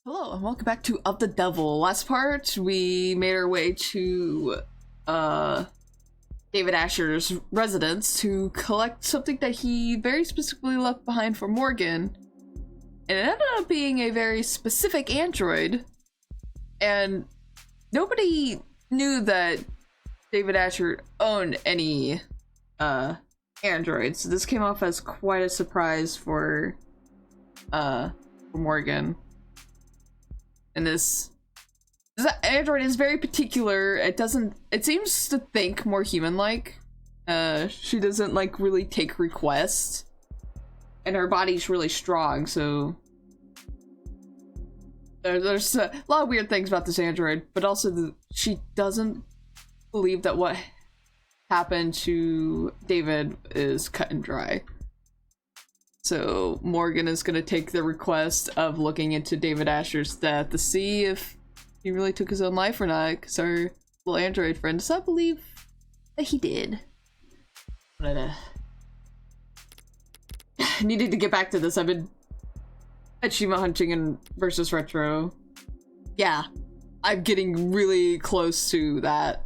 Hello and welcome back to Of the Devil. Last part, we made our way to David Asher's residence to collect something that he very specifically left behind for Morgan. And it ended up being a very specific android. And nobody knew that David Asher owned any androids. So this came off as quite a surprise for Morgan. And this android is very particular. It seems to think more human-like. She doesn't like really take requests. And her body's really strong, so there's a lot of weird things about this android, but also she doesn't believe that what happened to David is cut and dry. So Morgan is going to take the request of looking into David Asher's death to see if he really took his own life or not, because our little android friend does not believe that he did. But needed to get back to this. I've been achievement hunting in Versus Retro. Yeah, I'm getting really close to that.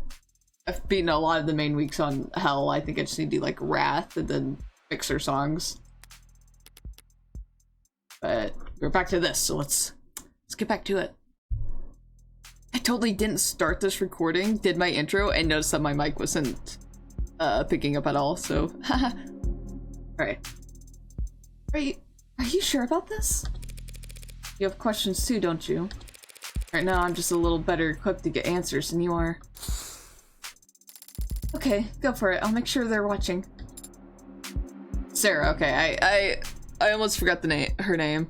I've beaten a lot of the main weeks on Hell. I think I just need to do like Wrath and then Mixer songs. But we're back to this, so let's get back to it. I totally didn't start this recording, did my intro, and noticed that my mic wasn't picking up at all, so haha. Alright. Are you sure about this? You have questions too, don't you? Right now I'm just a little better equipped to get answers than you are. Okay, go for it. I'll make sure they're watching. Sarah, okay, I almost forgot her name.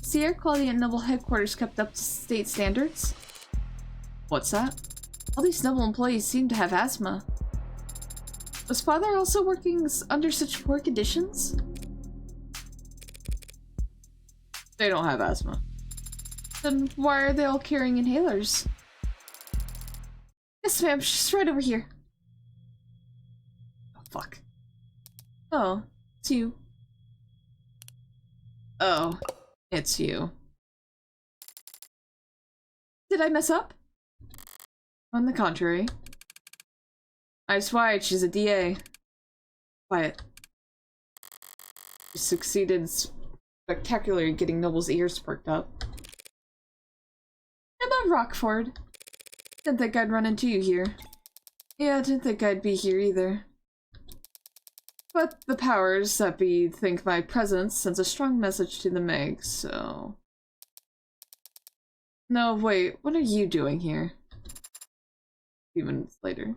Is the air quality at Noble headquarters kept up to state standards? What's that? All these Noble employees seem to have asthma. Was Father also working under such poor conditions? They don't have asthma. Then why are they all carrying inhalers? Yes, ma'am, she's right over here. Oh, fuck. Oh, it's you. Oh, it's you. Did I mess up? On the contrary. Eyes wide, she's a DA. Quiet. She succeeded spectacularly getting Noble's ears perked up. Emma Rockford. Didn't think I'd run into you here. Yeah, I didn't think I'd be here either. But the powers that be think my presence sends a strong message to the Meg, so... No, wait, what are you doing here? A few minutes later.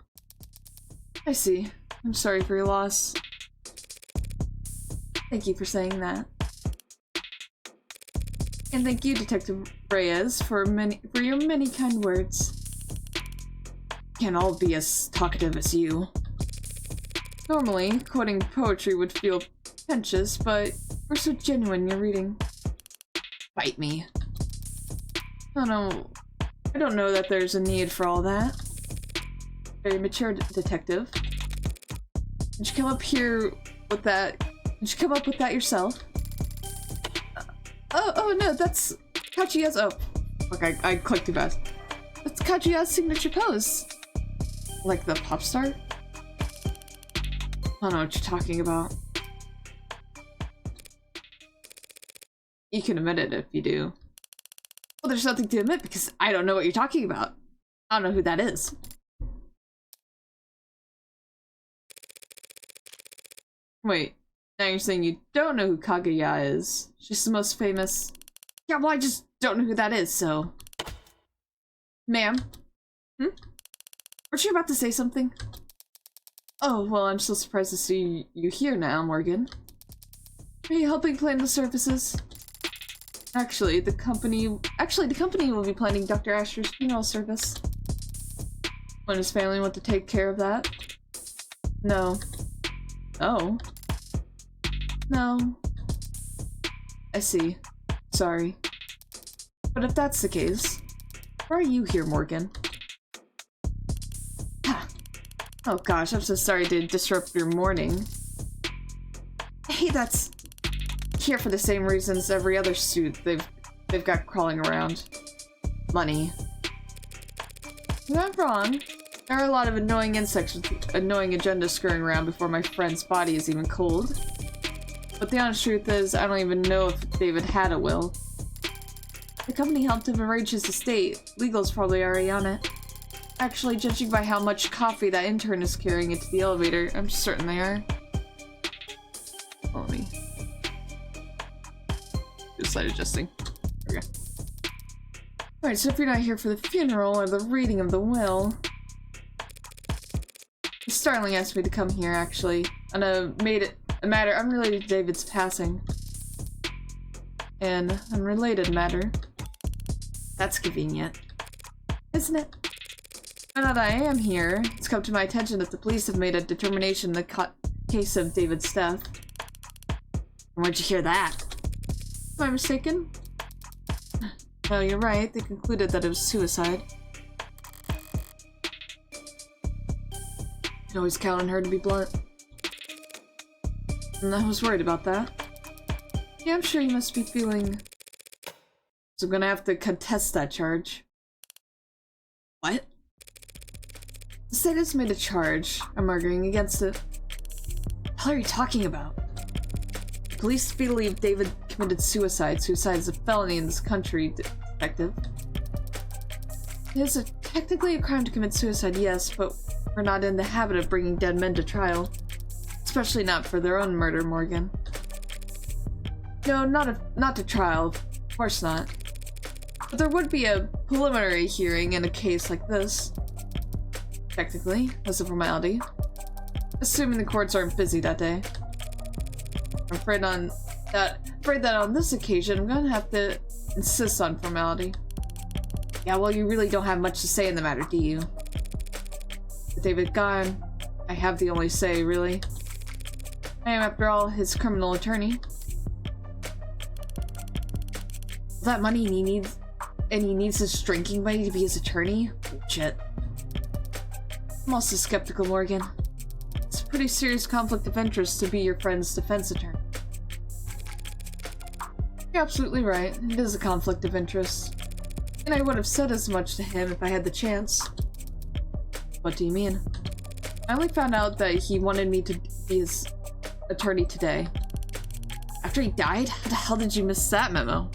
I see. I'm sorry for your loss. Thank you for saying that. And thank you, Detective Reyes, for your many kind words. Can't all be as talkative as you. Normally, quoting poetry would feel pretentious, but we're so genuine in your reading. Bite me. Oh no, I don't know that there's a need for all that. Very mature detective. Did you come up here with that? Did you come up with that yourself? Oh no, that's Kachiya's. Oh, okay, I clicked too fast. That's Kachiya's signature pose. Like the pop star? I don't know what you're talking about. You can admit it if you do. Well, there's nothing to admit because I don't know what you're talking about. I don't know who that is. Wait, now you're saying you don't know who Kaguya is. She's the most famous. Yeah, well, I just don't know who that is, so. Ma'am? Weren't you about to say something? Oh, well, I'm so surprised to see you here now, Morgan. Are you helping plan the services? Actually, the company will be planning Dr. Asher's funeral service. When his family want to take care of that? No. Oh. No. I see. Sorry. But if that's the case, why are you here, Morgan? Oh gosh, I'm so sorry to disrupt your morning. Hey, that's here for the same reasons every other suit they've they've got crawling around. Money. You're not wrong. There are a lot of annoying insects with annoying agendas scurrying around before my friend's body is even cold. But the honest truth is, I don't even know if David had a will. The company helped him arrange his estate. Legal's probably already on it. Actually, judging by how much coffee that intern is carrying into the elevator, I'm certain they are. Follow me. Do slight adjusting. There we go. Alright, so if you're not here for the funeral or the reading of the will... Starling asked me to come here, actually, on a matter unrelated to David's passing. An unrelated matter. That's convenient. Isn't it? Now that I am here, it's come to my attention that the police have made a determination in the case of David's death. Where'd you hear that? Am I mistaken? No, you're right. They concluded that it was suicide. You can always count on her to be blunt. And I was worried about that. Yeah, I'm sure you must be feeling... So I'm gonna have to contest that charge. What? The state has made a charge. I'm arguing against it. What the hell are you talking about? Police believe David committed suicide. Suicide is a felony in this country, detective. It is technically a crime to commit suicide, yes, but we're not in the habit of bringing dead men to trial. Especially not for their own murder, Morgan. No, not to trial, of course not. But there would be a preliminary hearing in a case like this. Technically, as a formality. Assuming the courts aren't busy that day. I'm afraid that on this occasion, I'm gonna have to insist on formality. Yeah, well, you really don't have much to say in the matter, do you? With David gone, I have the only say, really. I am, after all, his criminal attorney. All that money he needs his drinking money to be his attorney? Bullshit. I'm also skeptical, Morgan. It's a pretty serious conflict of interest to be your friend's defense attorney. You're absolutely right. It is a conflict of interest. And I would have said as much to him if I had the chance. What do you mean? I only found out that he wanted me to be his attorney today. After he died? How the hell did you miss that memo?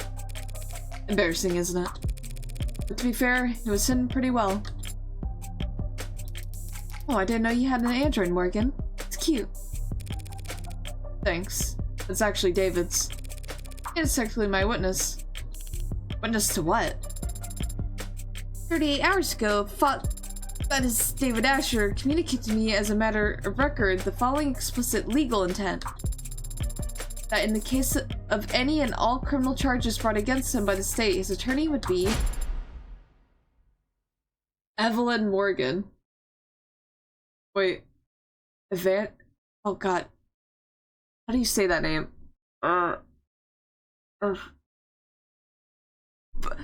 Embarrassing, isn't it? But to be fair, it was hidden pretty well. Oh, I didn't know you had an android, Morgan. It's cute. Thanks. It's actually David's. It's technically my witness. Witness to what? 38 hours ago, that is David Asher communicated to me as a matter of record the following explicit legal intent. That in the case of any and all criminal charges brought against him by the state, his attorney would be... Evelyn Morgan. Wait. Oh god. How do you say that name?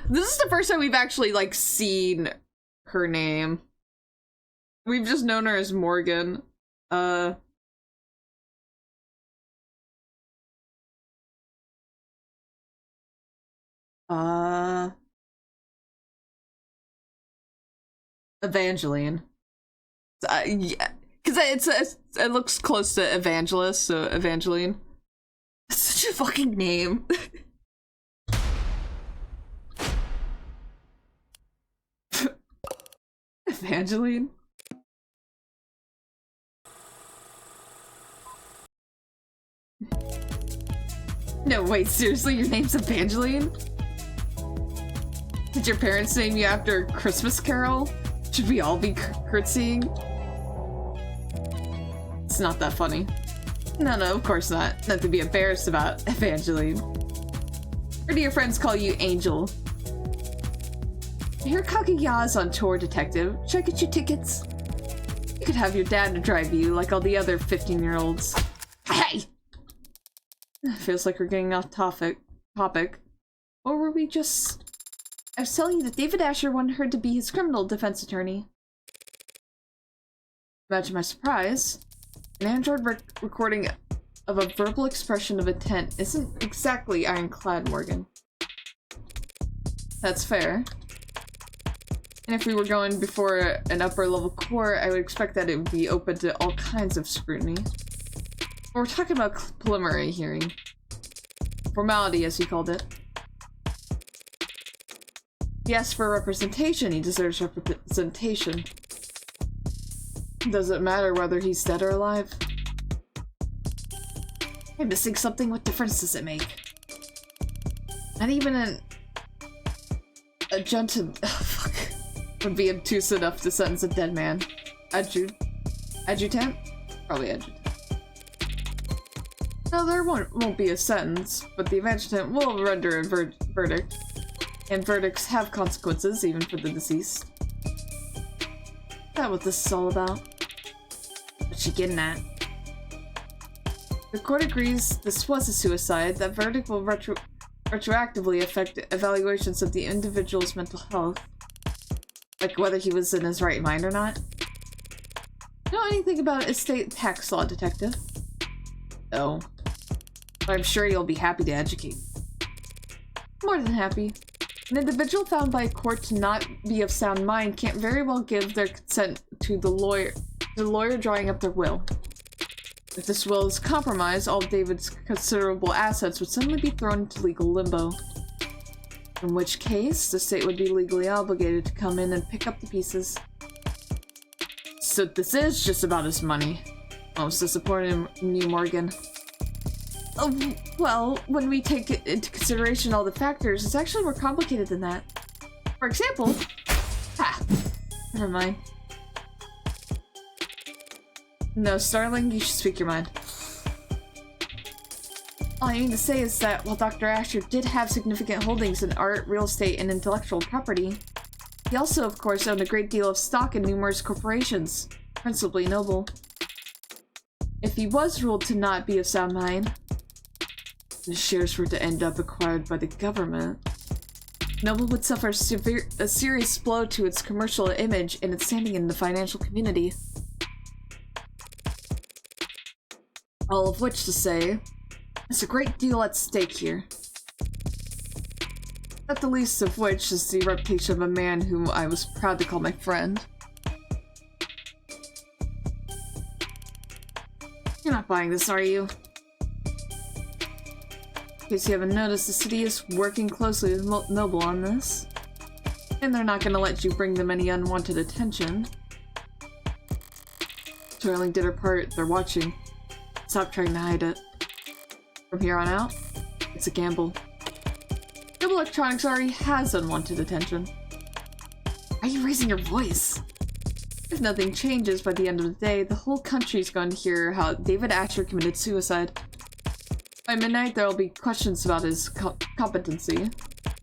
This is the first time we've actually, like, seen her name. We've just known her as Morgan. Evangeline. Yeah, because it looks close to Evangelist, so Evangeline. That's such a fucking name. Evangeline? No, wait, seriously, your name's Evangeline? Did your parents name you after a Christmas Carol? Should we all be curtsying? It's not that funny. No, of course not. Not to be embarrassed about, Evangeline. Or do your friends call you Angel? I hear Kagaya's on tour, detective. Should I get you tickets? You could have your dad drive you, like all the other 15-year-olds. Hey! Feels like we're getting off topic. Or were we just... I was telling you that David Asher wanted her to be his criminal defense attorney. Imagine my surprise. An Android recording of a verbal expression of intent isn't exactly ironclad, Morgan. That's fair. And if we were going before an upper-level court, I would expect that it would be open to all kinds of scrutiny. But we're talking about preliminary hearing. Formality, as he called it. He asked for representation. He deserves representation. Does it matter whether he's dead or alive? I'm missing something. What difference does it make? Not even a adjutant would be obtuse enough to sentence a dead man. Adjutant? Probably adjutant. No, there won't be a sentence, but the adjutant will render a verdict. And verdicts have consequences, even for the deceased. Is that what this is all about? What's she getting at? The court agrees this was a suicide. That verdict will retroactively affect evaluations of the individual's mental health. Like whether he was in his right mind or not. Know anything about estate tax law, detective? No. But I'm sure you'll be happy to educate. More than happy. An individual found by a court to not be of sound mind can't very well give their consent to the lawyer drawing up their will. If this will is compromised, all of David's considerable assets would suddenly be thrown into legal limbo. In which case, the state would be legally obligated to come in and pick up the pieces. So this is just about his money. Most disappointed in you, Morgan. Oh, well, when we take into consideration all the factors, it's actually more complicated than that. For example... Never mind. No, Starling, you should speak your mind. All I mean to say is that while Dr. Asher did have significant holdings in art, real estate, and intellectual property, he also, of course, owned a great deal of stock in numerous corporations, principally Noble. If he was ruled to not be of sound mind, the shares were to end up acquired by the government, Noble would suffer a serious blow to its commercial image and its standing in the financial community. All of which to say, there's a great deal at stake here. Not the least of which is the reputation of a man whom I was proud to call my friend. You're not buying this, are you? In case you haven't noticed, the city is working closely with Noble on this. And they're not gonna let you bring them any unwanted attention. Sterling did her part, they're watching. Stop trying to hide it. From here on out, it's a gamble. Noble Electronics already has unwanted attention. Why are you raising your voice? If nothing changes by the end of the day, the whole country's going to hear how David Asher committed suicide. By midnight, there will be questions about his competency,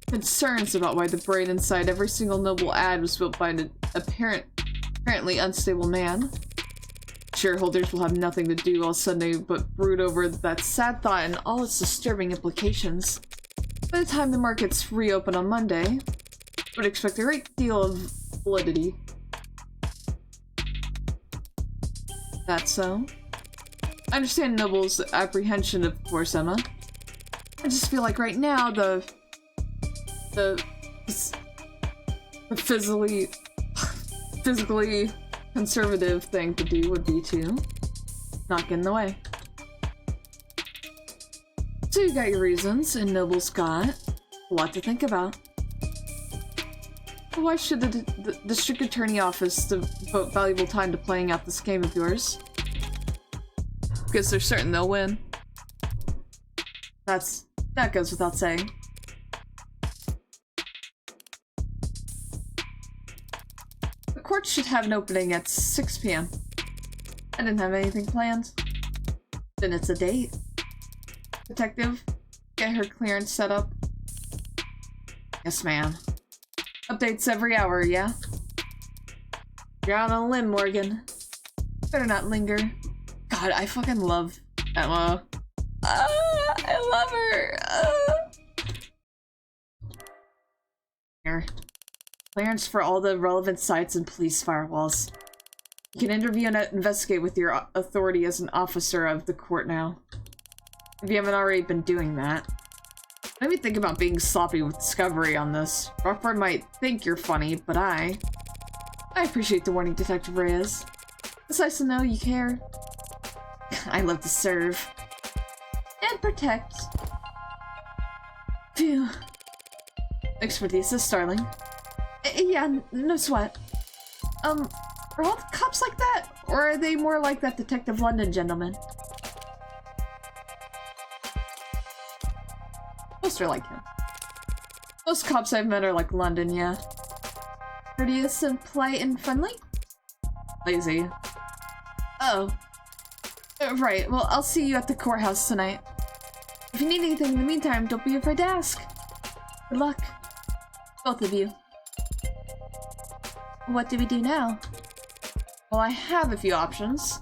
concerns about why the brain inside every single Noble ad was built by an apparently unstable man. Shareholders will have nothing to do all Sunday but brood over that sad thought and all its disturbing implications. By the time the markets reopen on Monday, I would expect a great deal of validity. That's so. I understand Noble's apprehension, of course, Emma. I just feel like right now the physically conservative thing to do would be to not get in the way. So you got your reasons, and Noble's got a lot to think about. But why should the district attorney office devote valuable time to playing out this game of yours? Because they're certain they'll win. That goes without saying. The court should have an opening at 6 p.m. I didn't have anything planned. Then it's a date. Detective, get her clearance set up. Yes, ma'am. Updates every hour, yeah? You're on a limb, Morgan. Better not linger. God, I fucking love Emma. I love her. Here. Clearance for all the relevant sites and police firewalls. You can interview and investigate with your authority as an officer of the court now. If you haven't already been doing that. Maybe think about being sloppy with discovery on this. Rockford might think you're funny, but I appreciate the warning, Detective Reyes. It's nice to know you care. I love to serve. And protect. Phew. Thanks for the assist, darling. Yeah, no sweat. Are all the cops like that? Or are they more like that Detective London gentleman? Most are like him. Most cops I've met are like London, yeah. Courteous and polite and friendly? Lazy. Oh. Right, well, I'll see you at the courthouse tonight. If you need anything in the meantime, don't be afraid to ask. Good luck. Both of you. What do we do now? Well, I have a few options.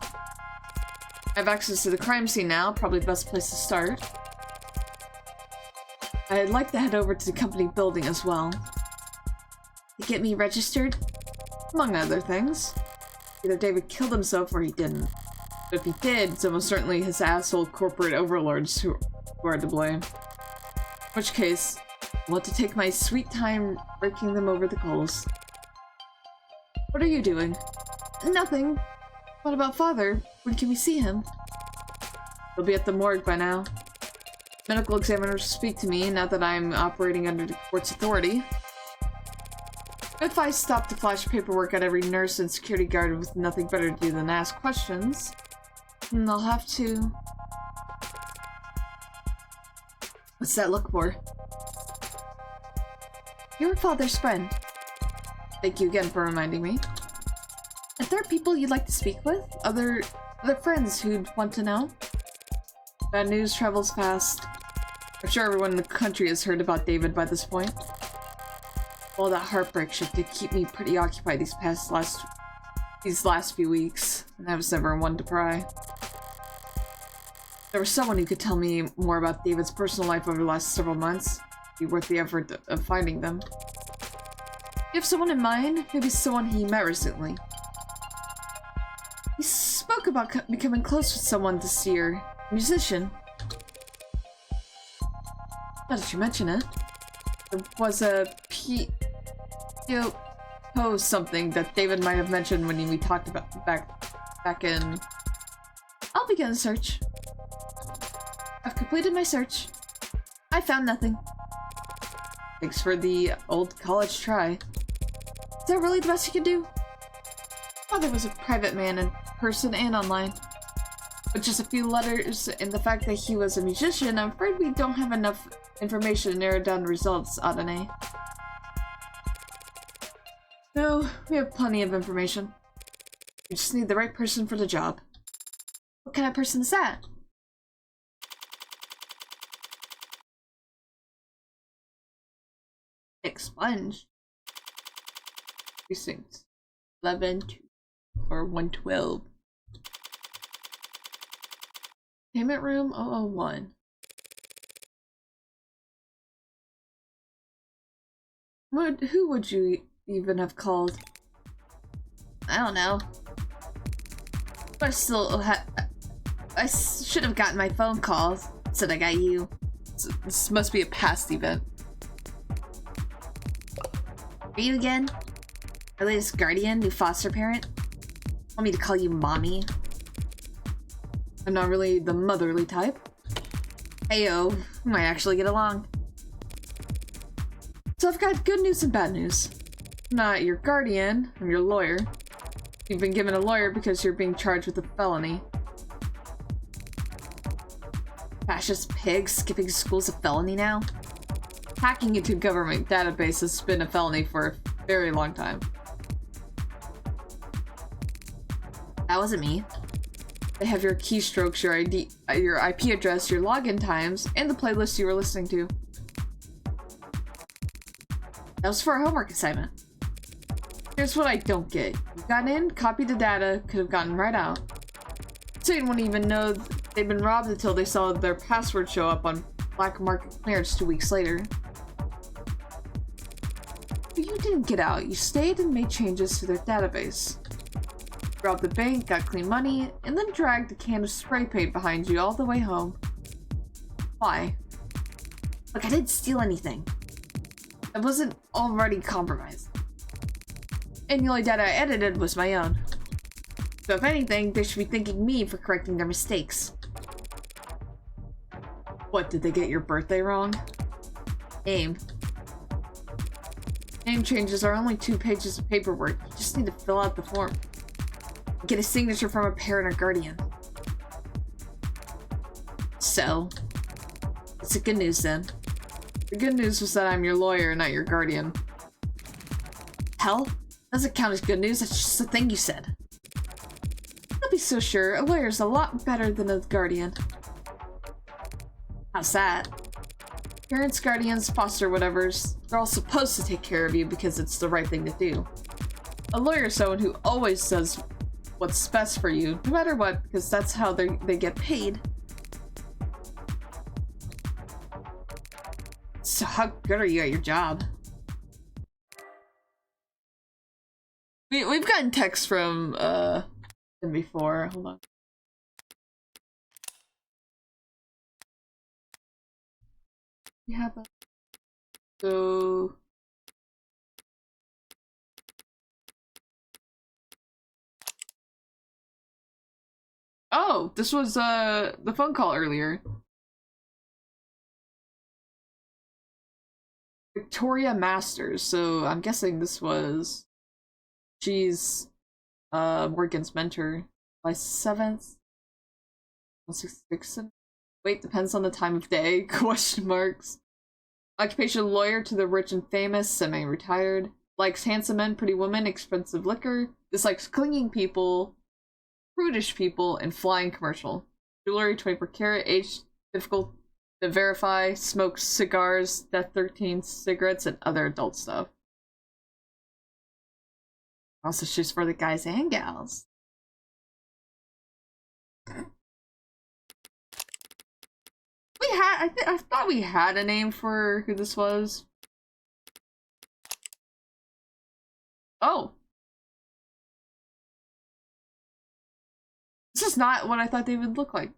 I have access to the crime scene now, probably the best place to start. I'd like to head over to the company building as well. To get me registered, among other things. Either David killed himself or he didn't. But if he did, it's almost certainly his asshole corporate overlords who are to blame. In which case, I want to take my sweet time raking them over the coals. What are you doing? Nothing. What about Father? When can we see him? He'll be at the morgue by now. Medical examiners speak to me now that I'm operating under the court's authority. If I stop to flash paperwork at every nurse and security guard with nothing better to do than ask questions, then I'll have to... What's that look for? You're Father's friend. Thank you again for reminding me. If there are people you'd like to speak with, other friends who'd want to know. Bad news travels fast. I'm sure everyone in the country has heard about David by this point. All that heartbreak shit did keep me pretty occupied these last few weeks, and I was never one to pry. If there was someone who could tell me more about David's personal life over the last several months, it'd be worth the effort of finding them. You have someone in mind? Maybe someone he met recently. He spoke about becoming close with someone this year. A musician. Now that you mention it, there was a post something that David might have mentioned when we talked about back in. I'll begin the search. I've completed my search. I found nothing. Thanks for the old college try. Is that really the best you can do? Father was a private man in person and online. With just a few letters and the fact that he was a musician, I'm afraid we don't have enough information to narrow down the results, Adonai. No, we have plenty of information. We just need the right person for the job. What kind of person is that? Expunge. Precinct 11 or 112. Payment room 001. Who would you even have called? I don't know. I should have gotten my phone calls. Said I got you. This must be a past event. Are you again? Our latest guardian, new foster parent? Want me to call you mommy? I'm not really the motherly type. Heyo, we might actually get along. So I've got good news and bad news. I'm not your guardian, I'm your lawyer. You've been given a lawyer because you're being charged with a felony. Fascist pig, skipping school's a felony now? Hacking into government database has been a felony for a very long time. That wasn't me. They have your keystrokes, your ID, your IP address, your login times, and the playlist you were listening to. That was for a homework assignment. Here's what I don't get. You got in, copied the data, could have gotten right out. Satan wouldn't even know they'd been robbed until they saw their password show up on black market clearance 2 weeks later. But you didn't get out. You stayed and made changes to their database. Robbed the bank, got clean money, and then dragged a can of spray paint behind you all the way home. Why? Look, I didn't steal anything. I wasn't already compromised. And the only data I edited was my own. So if anything, they should be thanking me for correcting their mistakes. What, did they get your birthday wrong? Name. Name changes are only 2 pages of paperwork. You just need to fill out the form. Get a signature from a parent or guardian. So, it's the good news then. The good news was that I'm your lawyer, not your guardian. Hell, doesn't count as good news, that's just the thing you said. Don't be so sure, a lawyer's a lot better than a guardian. How's that? Parents, guardians, foster whatevers, they're all supposed to take care of you because it's the right thing to do. A lawyer's someone who always does what's best for you, no matter what, because that's how they get paid. So how good are you at your job? We've gotten texts from them before. Hold on. We have a so oh, this was the phone call earlier. Victoria Masters, so I'm guessing this was she's Morgan's mentor. July 7th. 166. Wait, depends on the time of day. Question marks. Occupation lawyer to the rich and famous, semi-retired. Likes handsome men, pretty women, expensive liquor. Dislikes clinging people, prudish people, and flying commercial. Jewelry 24 karat, age difficult to verify, smokes cigars, Death 13 cigarettes, and other adult stuff. Also shoots for the guys and gals. I thought we had a name for who this was. Oh. This is not what I thought they would look like.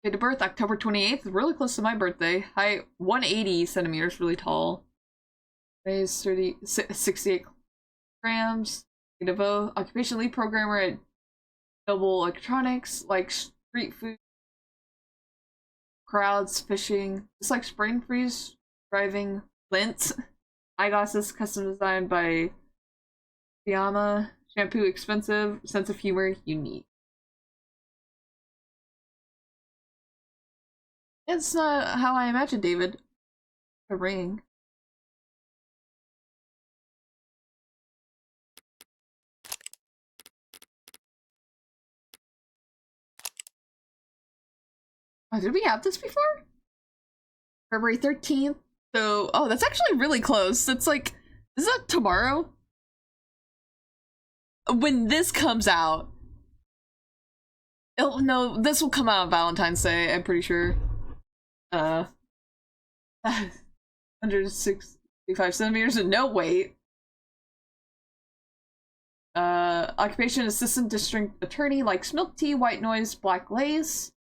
Date of birth, October 28th, really close to my birthday. Height, 180 centimeters, really tall. Weighs 68 grams. Date of birth, occupation lead programmer at Double Electronics, likes street food, crowds, fishing, just like brain freeze, driving, lint, eyeglasses, custom designed by Fiamma, shampoo expensive, sense of humor unique. It's not how I imagined David. A ring. Oh, did we have this before? February 13th. So, oh, that's actually really close. It's like, is that tomorrow? When this comes out. No, this will come out on Valentine's Day, I'm pretty sure. 165 centimeters, no wait. Occupation assistant district attorney, likes milk tea, white noise, black lace.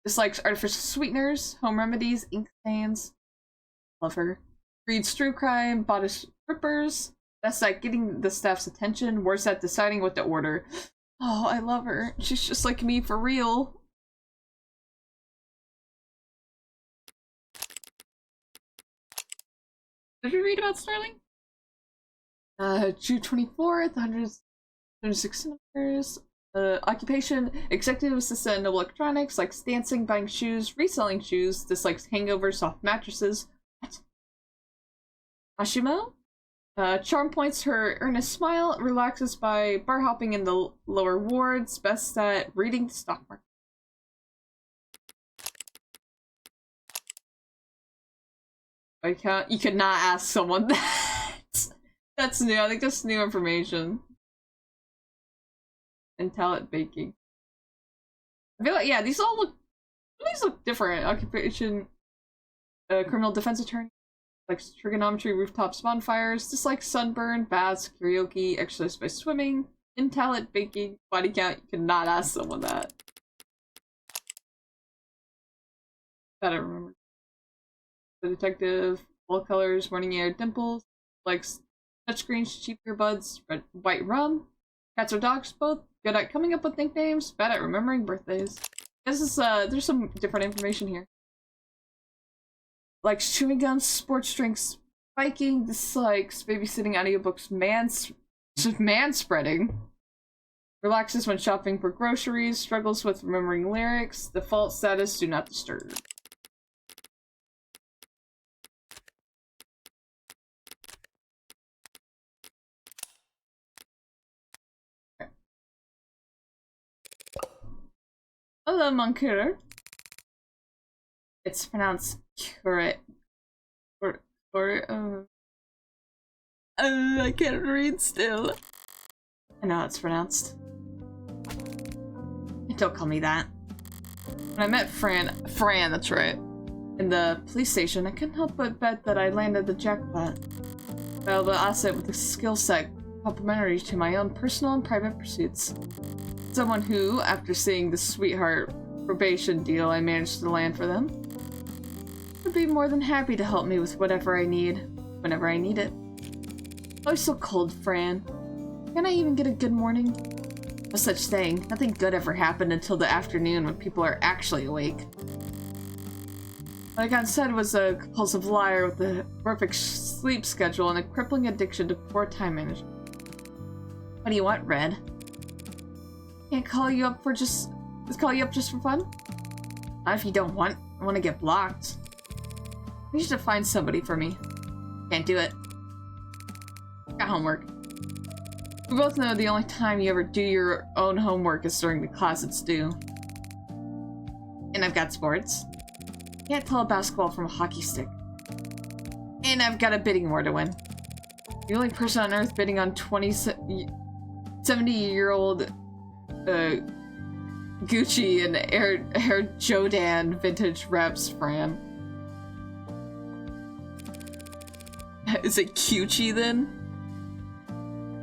Dislikes artificial sweeteners, home remedies, ink stains. Love her. Reads true crime, bodice strippers. Best at getting the staff's attention, worst at deciding what to order. Oh, I love her. She's just like me for real. Did you read about Sterling? June 24th, 106 centimeters. Occupation, executive assistant at Noble Electronics, likes dancing, buying shoes, reselling shoes, dislikes hangovers, soft mattresses. What? Ashimo? Charm points her earnest smile, relaxes by bar hopping in the lower wards, best at reading the stock market. You could not ask someone that. That's new. I think that's new information. And talent baking. I feel like, yeah, these look different. Occupation, criminal defense attorney, likes trigonometry, rooftops, bonfires, dislikes sunburn, baths, karaoke, exercise by swimming, in talent baking, body count. You cannot ask someone that. Gotta remember. The detective, wall colors, morning air, dimples, likes touchscreens, cheap earbuds, red, white rum. Cats or dogs, both good at coming up with nicknames, bad at remembering birthdays. This is, there's some different information here. Likes chewing gums, sports drinks, biking, dislikes babysitting, audiobooks, man-spreading. Relaxes when shopping for groceries, struggles with remembering lyrics, default status, do not disturb. Hello, Moncur. It's pronounced curate. I can't read still. I know how it's pronounced. Don't call me that. When I met Fran, that's right, in the police station, I couldn't help but bet that I landed the jackpot. Valuable asset with a skill set complementary to my own personal and private pursuits. Someone who, after seeing the sweetheart probation deal I managed to land for them, would be more than happy to help me with whatever I need, whenever I need it. Oh, so cold, Fran. Can I even get a good morning? No such thing. Nothing good ever happened until the afternoon when people are actually awake. What I got instead was a compulsive liar with a perfect sleep schedule and a crippling addiction to poor time management. What do you want, Red? Can't call you up just for fun? Not if you don't want to get blocked. You should find somebody for me. Can't do it. Got homework. We both know the only time you ever do your own homework is during the class it's due. And I've got sports. Can't tell a basketball from a hockey stick. And I've got a bidding war to win. The only person on Earth bidding on 70-year-old Gucci and Air Jordan vintage reps, Fran. Is it Gucci then?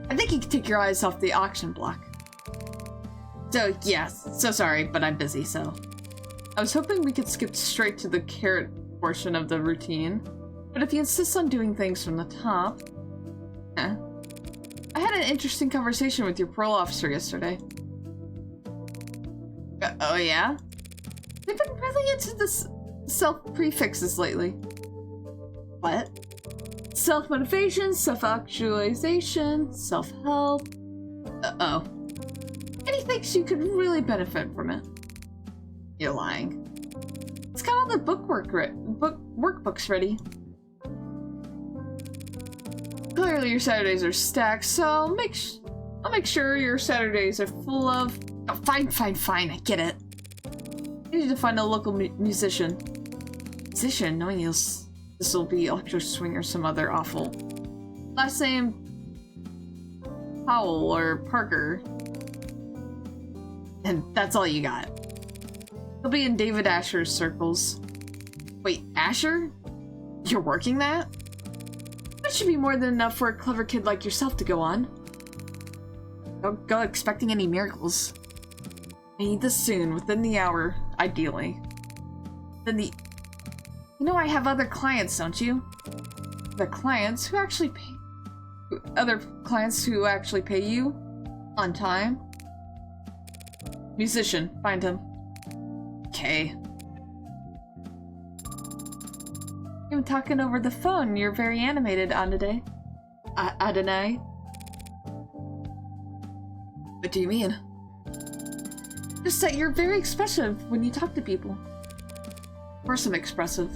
I think you can take your eyes off the auction block. So, yes, so sorry, but I'm busy, so. I was hoping we could skip straight to the carrot portion of the routine, but if you insist on doing things from the top... I had an interesting conversation with your parole officer yesterday. Oh yeah? They've been really into this self-prefixes lately. What? Self-motivation, self-actualization, self-help. Uh-oh. And he thinks you could really benefit from it. You're lying. It's got all the workbooks ready. Clearly your Saturdays are stacked, so I'll make sure your Saturdays are full of... Oh, fine, I get it. I need to find a local musician. Musician? Knowing this will be electro swing or some other awful. Last name... Powell or Parker. And that's all you got. He'll be in David Asher's circles. Wait, Asher? You're working that? That should be more than enough for a clever kid like yourself to go on. Don't go expecting any miracles. I need this soon, within the hour, ideally. You know I have other clients, don't you? Other clients who actually pay you? On time? Musician, find him. Okay. You're talking over the phone. You're very animated, Adonai. Adonai? What do you mean? Just that you're very expressive when you talk to people. Of course I'm expressive.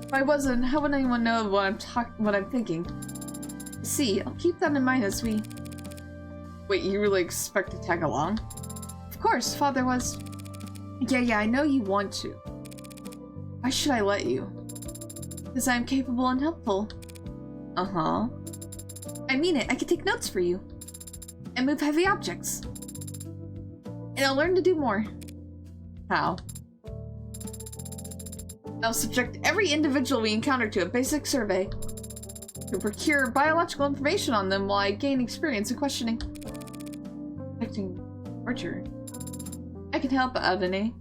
If I wasn't, how would anyone know what I'm thinking? See, I'll keep that in mind as we... Wait, you really expect to tag along? Of course, Father was... Yeah, I know you want to. Why should I let you? Because I'm capable and helpful. Uh-huh. I mean it, I can take notes for you. And move heavy objects. And I'll learn to do more. How? I'll subject every individual we encounter to a basic survey. To procure biological information on them while I gain experience in questioning. Detecting torture. I can help, Adonai.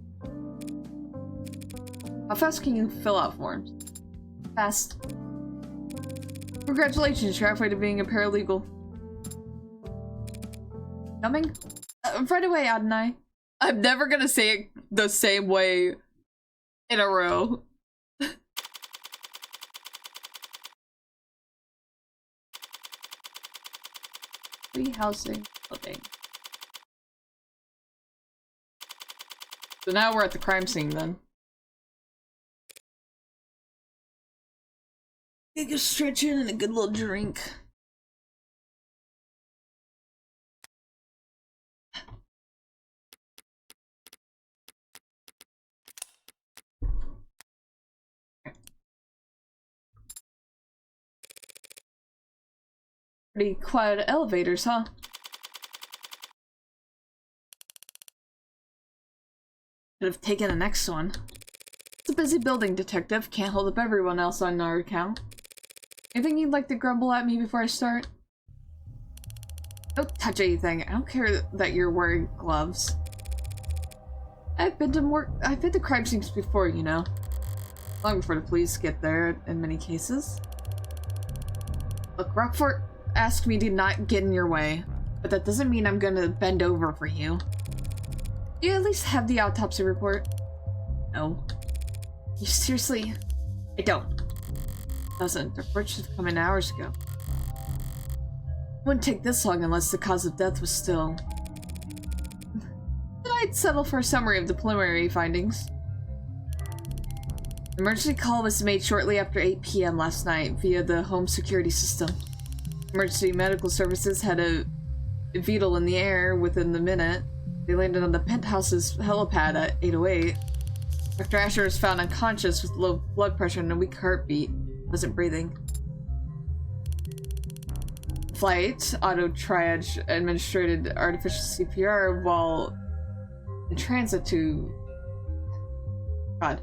How fast can you fill out forms? Fast. Congratulations, you're halfway to being a paralegal. Coming? Right away, Adonai. I'm never gonna say it the same way in a row. Free housing building. So now we're at the crime scene then. Take a stretch in and a good little drink. Pretty quiet elevators, huh? Could have taken the next one. It's a busy building, detective. Can't hold up everyone else on our account. Anything you'd like to grumble at me before I start? Don't touch anything. I don't care that you're wearing gloves. I've been to crime scenes before, you know. Long before the police get there, in many cases. Look, Rockfort asked me to not get in your way, but that doesn't mean I'm gonna bend over for you. Do you at least have the autopsy report? No. You seriously? I don't. It doesn't. The report should have come in hours ago. It wouldn't take this long unless the cause of death was still... Then I'd settle for a summary of the preliminary findings. An emergency call was made shortly after 8 p.m. last night via the home security system. Emergency medical services had a VTOL in the air within the minute. They landed on the penthouse's helipad at 8:08. Dr. Asher was found unconscious with low blood pressure and a weak heartbeat. Wasn't breathing. Flight, auto-triage, administered artificial CPR while in transit to... God.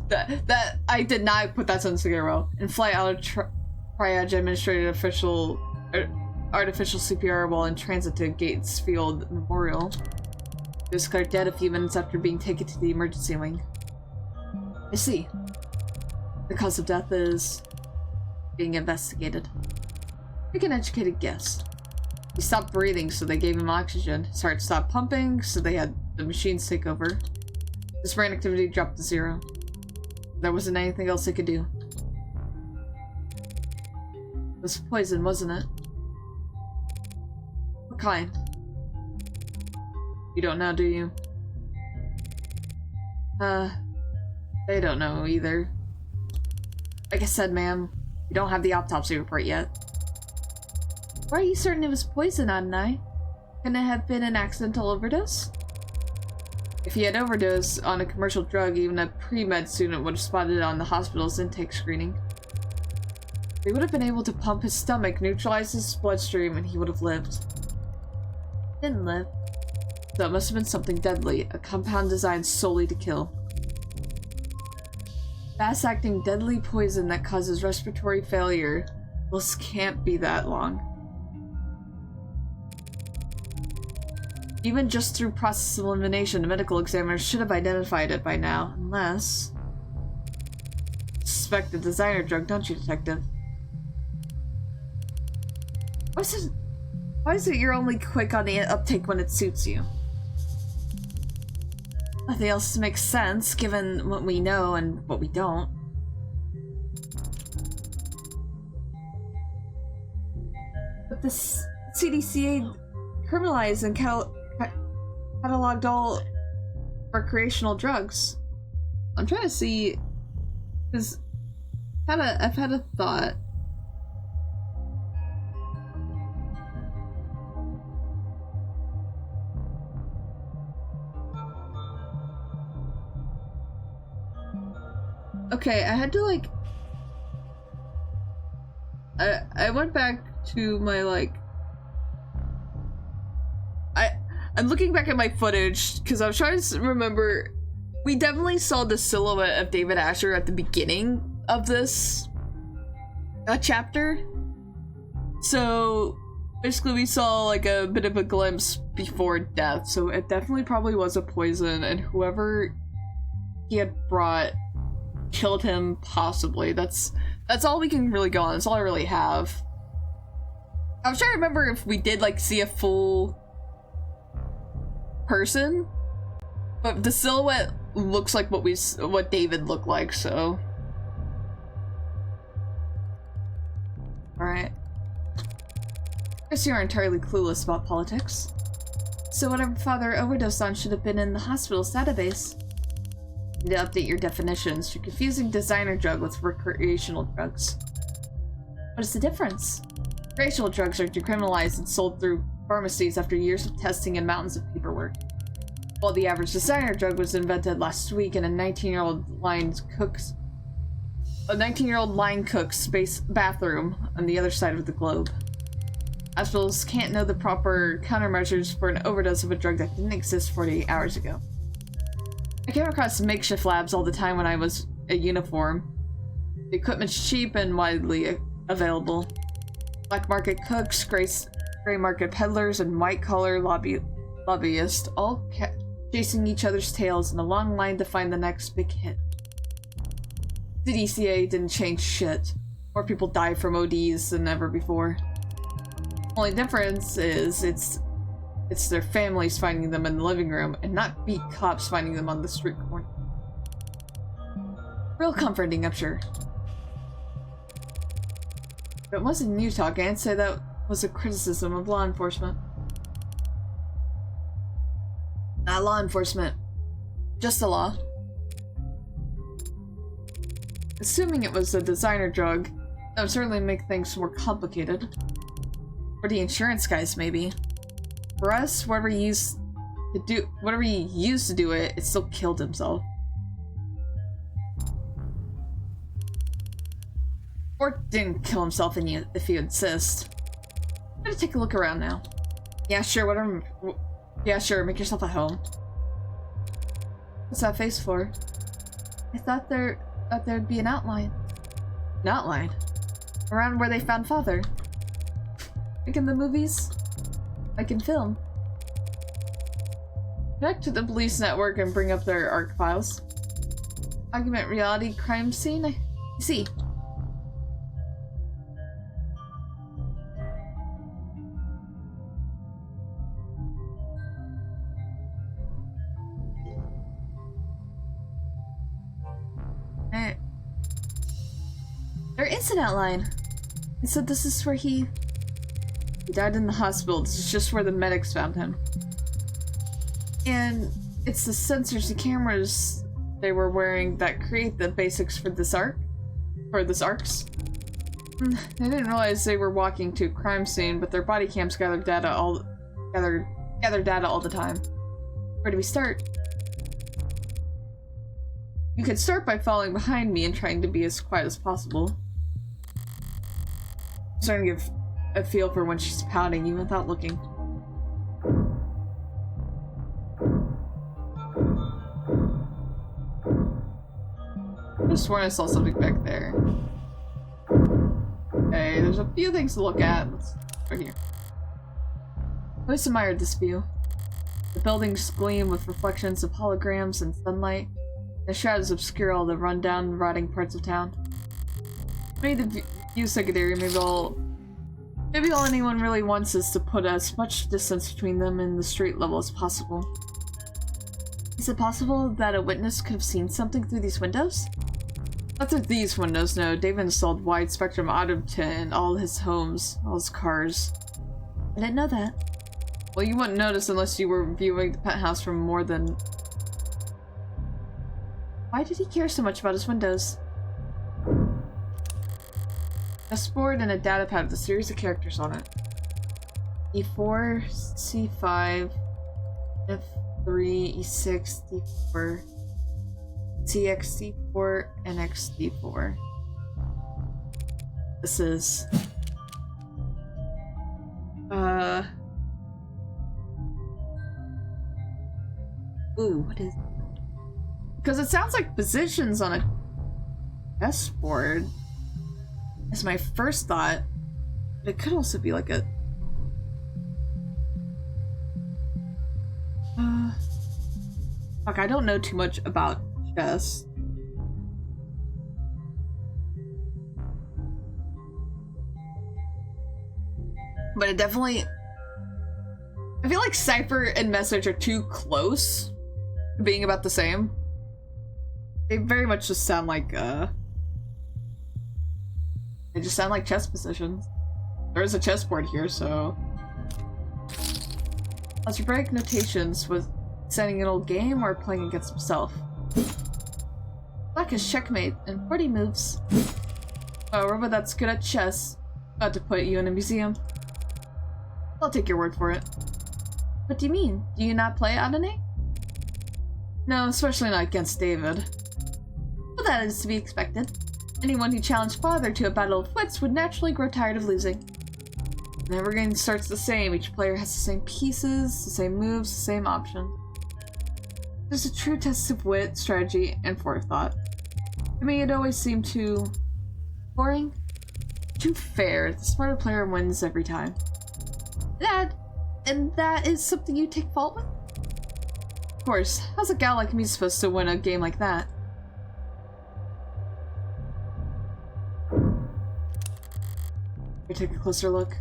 That I did not put that sentence together well. In flight, auto-triage, administered artificial CPR while in transit to Gates Field Memorial. He was declared dead a few minutes after being taken to the emergency wing. I see. The cause of death is being investigated. Make an educated guess. He stopped breathing, so they gave him oxygen. His heart stopped pumping, so they had the machines take over. His brain activity dropped to 0. There wasn't anything else they could do. It was poison, wasn't it? What kind? You don't know, do you? They don't know either. Like I said, ma'am, we don't have the autopsy report yet. Why are you certain it was poison, Adonai? Couldn't it have been an accidental overdose? If he had overdosed on a commercial drug, even a pre-med student would have spotted it on the hospital's intake screening. They would have been able to pump his stomach, neutralize his bloodstream, and he would have lived. Didn't live. So it must have been something deadly, a compound designed solely to kill. Fast-acting deadly poison that causes respiratory failure. Well, this can't be that long. Even just through process elimination, a medical examiner should have identified it by now, unless... Suspect the designer drug, don't you, detective? Why is it you're only quick on the uptake when it suits you? Nothing else makes sense, given what we know and what we don't. But this CDCA criminalized and cataloged all recreational drugs. I'm trying to see, because I've had a thought. Okay, I had to like I went back to my like I'm looking back at my footage because I was trying to remember. We definitely saw the silhouette of David Asher at the beginning of this chapter. So basically we saw like a bit of a glimpse before death. So it definitely probably was a poison, and whoever he had killed him, possibly. That's all we can really go on. That's all I really have. I was trying to remember if we did, like, see a full person, but the silhouette looks like what David looked like, so. Alright. I guess you are entirely clueless about politics. So whatever father overdosed on should have been in the hospital's database. You need to update your definitions. You're confusing designer drug with recreational drugs. What is the difference? Recreational drugs are decriminalized and sold through pharmacies after years of testing and mountains of paperwork. While the average designer drug was invented last week in a 19-year-old line cook's bathroom on the other side of the globe. Hospitals can't know the proper countermeasures for an overdose of a drug that didn't exist 48 hours ago. I came across makeshift labs all the time when I was a uniform. The equipment's cheap and widely available. Black market cooks, gray market peddlers, and white-collar lobbyists all chasing each other's tails in a long line to find the next big hit. The DCA didn't change shit. More people die from ODs than ever before. Only difference is it's their families finding them in the living room and not beat cops finding them on the street corner. Real comforting, I'm sure. If it wasn't you talking, I'd say that was a criticism of law enforcement. Not law enforcement. Just the law. Assuming it was a designer drug, that would certainly make things more complicated. For the insurance guys, maybe. For us, whatever he used to do it, it still killed himself. Or didn't kill himself if you insist. I'm gonna take a look around now. Yeah, sure, whatever. Yeah, sure, make yourself at home. What's that face for? I thought there'd be an outline. An outline? Around where they found Father. Like in the movies? Like in film. Connect to the police network and bring up their ARC files. Augment reality crime scene? I see. Alright. There is an outline. It said this is where he died in the hospital. This is just where the medics found him. And it's the sensors and cameras they were wearing that create the basics for this arc. For this arcs. I didn't realize they were walking to a crime scene, but their body cams gather data all the time. Where do we start? You could start by following behind me and trying to be as quiet as possible. I'm starting to give a feel for when she's pouting you without looking. I just sworn I saw something back there. Okay, there's a few things to look at. Right here. I always admired this view. The buildings gleam with reflections of holograms and sunlight. The shadows obscure all the rundown, rotting parts of town. Maybe the view secondary, maybe all anyone really wants is to put as much distance between them and the street level as possible. Is it possible that a witness could have seen something through these windows? Not through these windows, no. David installed wide spectrum audition in all his homes, all his cars. I didn't know that. Well, you wouldn't notice unless you were viewing the penthouse from more than... Why did he care so much about his windows? A board and a data pad with a series of characters on it. E4, C5, F3, E6, D4, CXD4, and XD4. This is... Ooh, what is... Because it sounds like positions on a chessboard. That's my first thought. But it could also be like a... Fuck, I don't know too much about chess. But it definitely... I feel like Cypher and Message are too close to being about the same. They very much just sound like, they just sound like chess positions. There is a chessboard here, so... Algebraic notations with setting an old game or playing against himself. Black is checkmate and 40 moves. Oh, a robot that's good at chess. About to put you in a museum. I'll take your word for it. What do you mean? Do you not play Adonai? No, especially not against David. Well, that is to be expected. Anyone who challenged Father to a battle of wits would naturally grow tired of losing. And every game starts the same. Each player has the same pieces, the same moves, the same option. There's a true test of wit, strategy, and forethought. To me, it always seemed too... boring? Too fair. The smarter player wins every time. And that is something you take fault with? Of course. How's a gal like me supposed to win a game like that? We take a closer look.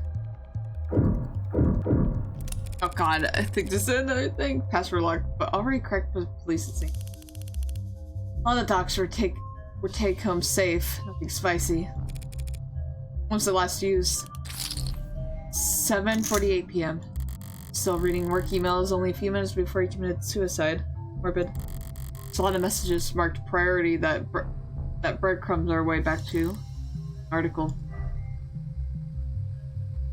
Oh god, I think this is another thing. Password lock, but already cracked with police at scene. All the docs were take home safe. Nothing spicy. When was the last used? 7:48 p.m. Still reading work emails only a few minutes before he committed suicide. Morbid. There's a lot of messages marked priority that breadcrumbs our way back to. Article.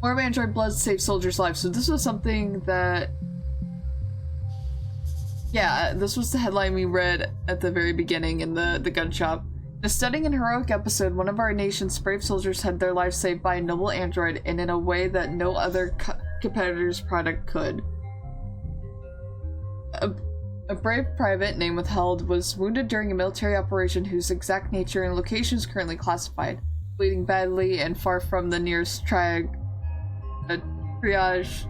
More of android blood saves soldiers' lives. So this was something that... Yeah, this was the headline we read at the very beginning in the gun shop. In a stunning and heroic episode, one of our nation's brave soldiers had their lives saved by a noble android, and in a way that no other competitor's product could. A brave private, name withheld, was wounded during a military operation whose exact nature and location is currently classified. Bleeding badly and far from the nearest triage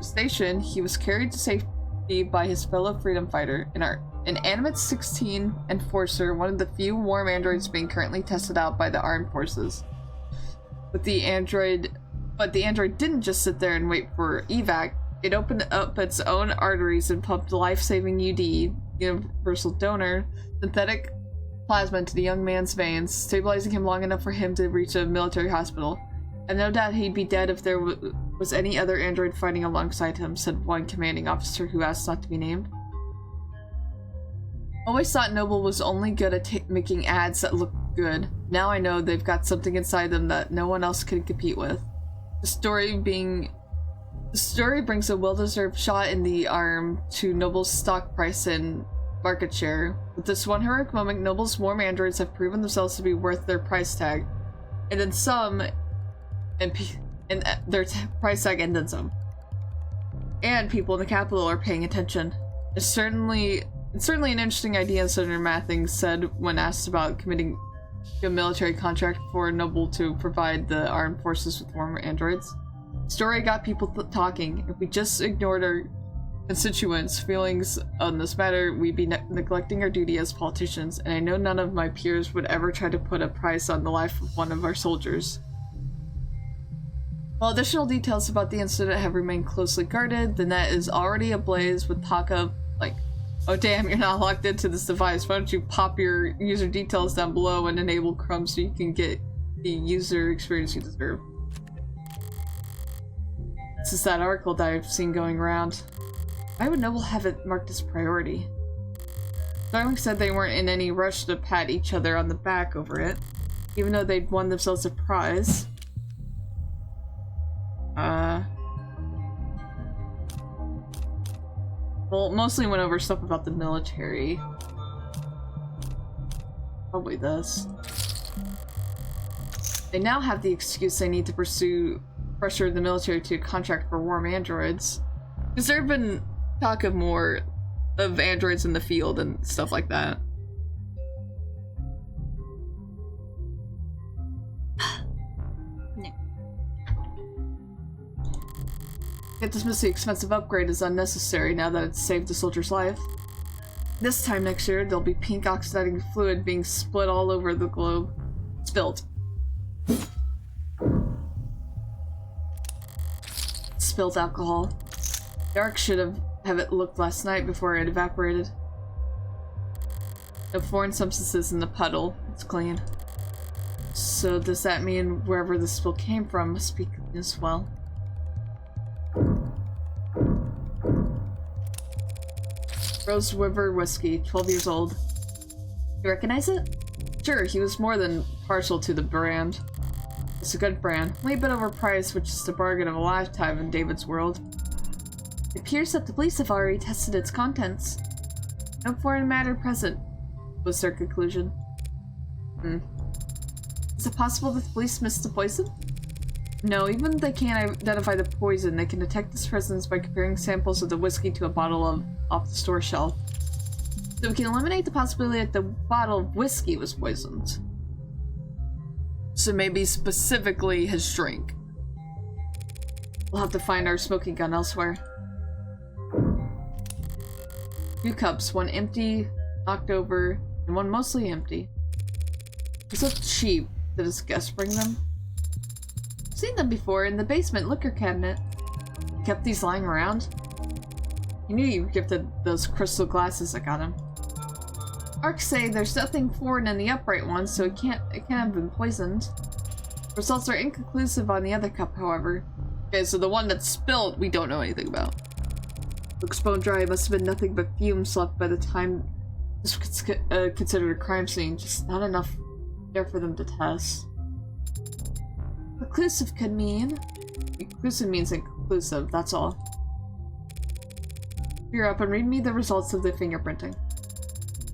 station, he was carried to safety by his fellow freedom fighter, an animate 16 enforcer, one of the few warm androids being currently tested out by the armed forces. But the android didn't just sit there and wait for evac. It opened up its own arteries and pumped life-saving UD, universal donor, synthetic plasma into the young man's veins, stabilizing him long enough for him to reach a military hospital. And no doubt he'd be dead if there was any other android fighting alongside him, said one commanding officer who asked not to be named. Always thought Noble was only good at making ads that looked good. Now I know they've got something inside them that no one else could compete with. The story brings a well-deserved shot in the arm to Noble's stock price and market share. With this one heroic moment, Noble's warm androids have proven themselves to be worth their price tag. And then some... and their price tag and then some. And people in the capital are paying attention. It's certainly an interesting idea, Senator Mathing said when asked about committing a military contract for Noble to provide the armed forces with warmer androids. The story got people talking. If we just ignored our constituents' feelings on this matter, we'd be neglecting our duty as politicians, and I know none of my peers would ever try to put a price on the life of one of our soldiers. While additional details about the incident have remained closely guarded, the net is already ablaze with talk of, like, oh damn, you're not logged into this device. Why don't you pop your user details down below and enable Chrome so you can get the user experience you deserve. This is that article that I've seen going around. Why would Noble have it marked as priority? Darling said they weren't in any rush to pat each other on the back over it, even though they'd won themselves a prize. Well, mostly went over stuff about the military. Probably this. They now have the excuse they need to pressure the military to contract for warm androids. Because there have been talk of more of androids in the field and stuff like that. Can't dismiss the expensive upgrade as unnecessary now that it's saved the soldier's life. This time next year, there'll be pink oxidating fluid being split all over the globe. Spilled. Spilled alcohol. Dark should have it looked last night before it evaporated. No foreign substances in the puddle. It's clean. So does that mean wherever the spill came from must be clean as well? Rose River whiskey, 12 years old. You recognize it? Sure, he was more than partial to the brand. It's a good brand, only a bit overpriced, which is the bargain of a lifetime in David's world. It appears that the police have already tested its contents. No foreign matter present, was their conclusion. Is it possible that the police missed the poison? No, even if they can't identify the poison, they can detect its presence by comparing samples of the whiskey to a bottle off the store shelf. So we can eliminate the possibility that the bottle of whiskey was poisoned. So maybe specifically his drink. We'll have to find our smoking gun elsewhere. 2 cups, 1 empty, knocked over, and 1 mostly empty. It's so cheap. Did his guest bring them? I've seen them before in the basement liquor cabinet. He kept these lying around. He knew you gifted those crystal glasses I got him. Arcs say there's nothing foreign in the upright one, so it can't have been poisoned. Results are inconclusive on the other cup, however. Okay, so the one that's spilled, we don't know anything about. Looks bone dry. It must have been nothing but fumes left by the time this was considered a crime scene. Just not enough there for them to test. Conclusive could mean... Inclusive means inconclusive, that's all. You're up and read me the results of the fingerprinting.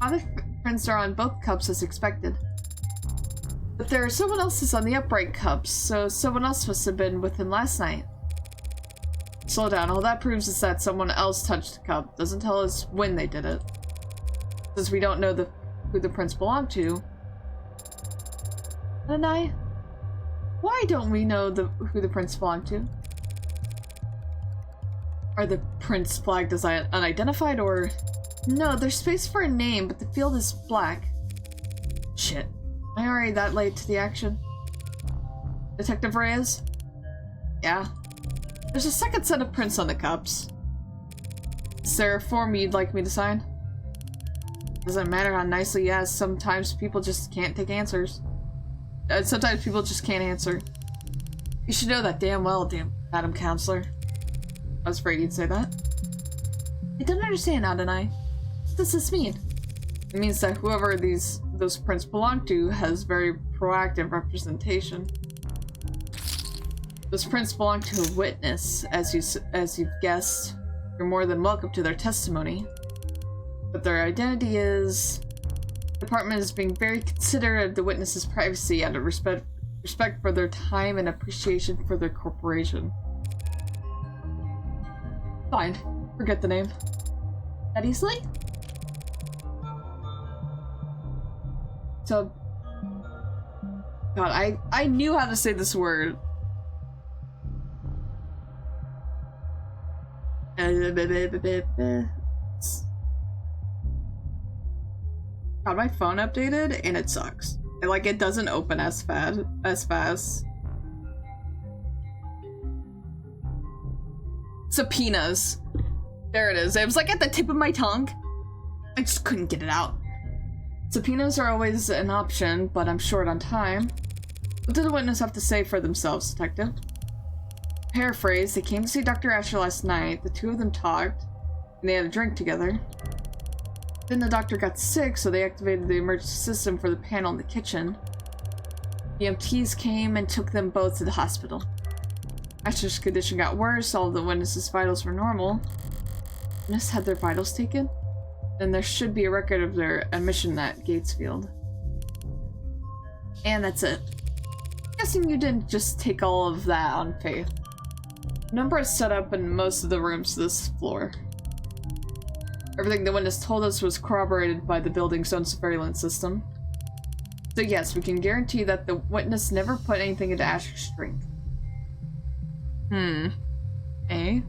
Other prints are on both cups as expected. But there are someone else's on the upright cups, so someone else must have been with him last night. Slow down, all that proves is that someone else touched the cup. Doesn't tell us when they did it. Since we don't know who the prints belong to. Adonai? Why don't we know who the prints belong to? Are the prints flagged as unidentified, or... No, there's space for a name, but the field is black. Shit. Am I already that late to the action? Detective Reyes? Yeah. There's a second set of prints on the cups. Is there a form you'd like me to sign? Doesn't matter how nicely you ask, sometimes people just can't take answers. Sometimes people just can't answer. You should know that damn well, damn Madam Counselor. I was afraid you'd say that. I don't understand, Adonai. What does this mean? It means that whoever those prints belong to has very proactive representation. Those prints belong to a witness, as you've guessed. You're more than welcome to their testimony. But their identity is... The department is being very considerate of the witness's privacy out of respect for their time and appreciation for their corporation. Fine. Forget the name. That easily? So... God, I knew how to say this word. God, my phone updated and it sucks. It doesn't open as fast. Subpoenas. There it is. It was like at the tip of my tongue. I just couldn't get it out. Subpoenas are always an option, but I'm short on time. What did the witness have to say for themselves, Detective? Paraphrase, they came to see Dr. Asher last night. The two of them talked, and they had a drink together. Then the doctor got sick, so they activated the emergency system for the panel in the kitchen. The EMTs came and took them both to the hospital. Asher's condition got worse, all of the witnesses' vitals were normal. Witness had their vitals taken? Then there should be a record of their admission at Gatesfield. And that's it. I'm guessing you didn't just take all of that on faith. A number is set up in most of the rooms to this floor. Everything the witness told us was corroborated by the building's own surveillance system. So yes, we can guarantee that the witness never put anything into Asher's drink. Eh?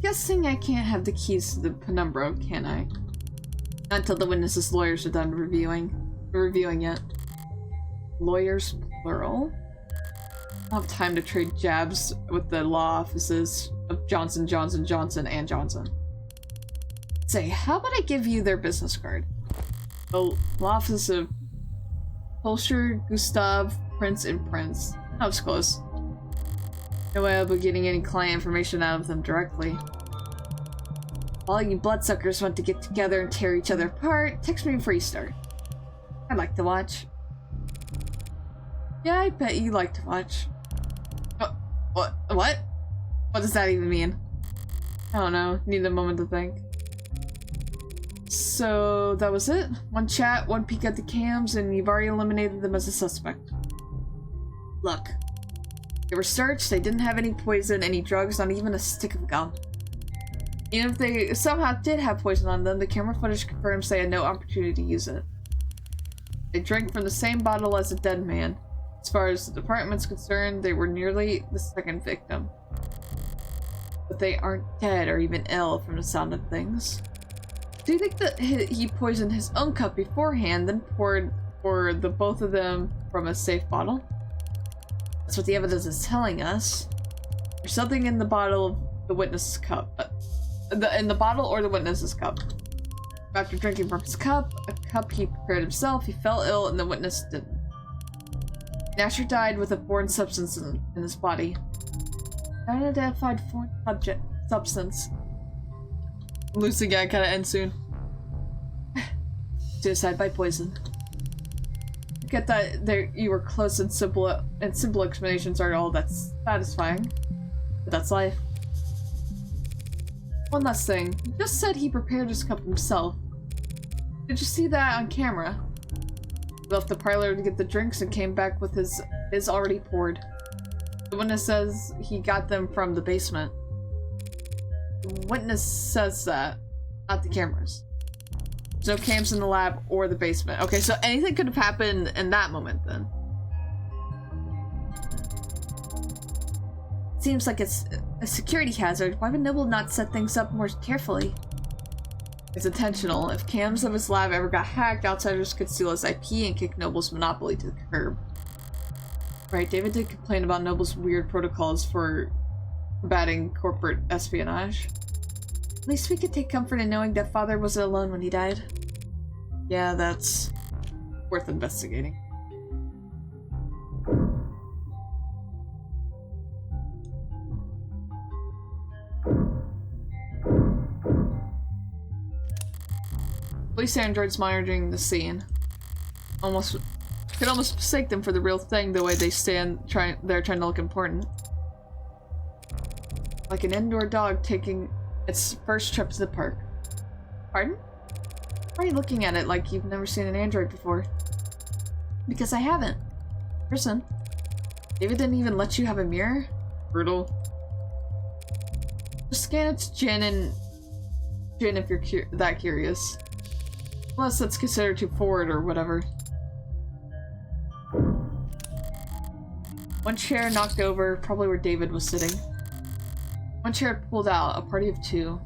guessing I can't have the keys to the penumbra, can I? Not until the witnesses' lawyers are done reviewing it. Lawyers, plural? I don't have time to trade jabs with the law offices of Johnson, Johnson, Johnson, and Johnson. Say, how about I give you their business card? The law office of Pulcher, Gustav, Prince, and Prince. That was close. No way I'll be getting any client information out of them directly. All you bloodsuckers want to get together and tear each other apart, text me before you start. I'd like to watch. Yeah, I bet you like to watch. Oh, what? What? What does that even mean? I don't know. Need a moment to think. So, that was it? One chat, one peek at the cams, and you've already eliminated them as a suspect. Look. They were searched, they didn't have any poison, any drugs, not even a stick of gum. Even if they somehow did have poison on them, the camera footage confirms they had no opportunity to use it. They drank from the same bottle as a dead man. As far as the department's concerned, they were nearly the second victim. But they aren't dead or even ill from the sound of things. Do you think that he poisoned his own cup beforehand, then poured for the both of them from a safe bottle? That's what the evidence is telling us. There's something in the bottle of the witness's cup. In the bottle or the witness's cup. After drinking from his cup, a cup he prepared himself, he fell ill and the witness didn't. Nasher died with a foreign substance in his body. Unidentified foreign substance. Lucy guy kinda ends soon. Suicide by poison. Get that you were close and simple explanations aren't all that's satisfying. But that's life. One last thing. You just said he prepared his cup himself. Did you see that on camera? He left the parlor to get the drinks and came back with his already poured. The witness says he got them from the basement. The witness says that, not the cameras. There's no cams in the lab or the basement. Okay, so anything could have happened in that moment then. Seems like it's a security hazard. Why would Noble not set things up more carefully? It's intentional. If cams of his lab ever got hacked, outsiders could steal his IP and kick Noble's monopoly to the curb. Right, David did complain about Noble's weird protocols for combating corporate espionage. At least we could take comfort in knowing that Father wasn't alone when he died. Yeah, that's worth investigating. Police androids monitoring the scene. Could almost mistake them for the real thing the way they stand they're trying to look important. Like an indoor dog taking its first trip to the park. Pardon? Why are you looking at it like you've never seen an android before? Because I haven't. Person. David didn't even let you have a mirror? Brutal. Just scan its chin if you're that curious. Unless that's considered too forward or whatever. One chair knocked over, probably where David was sitting. One chair pulled out, a party of two.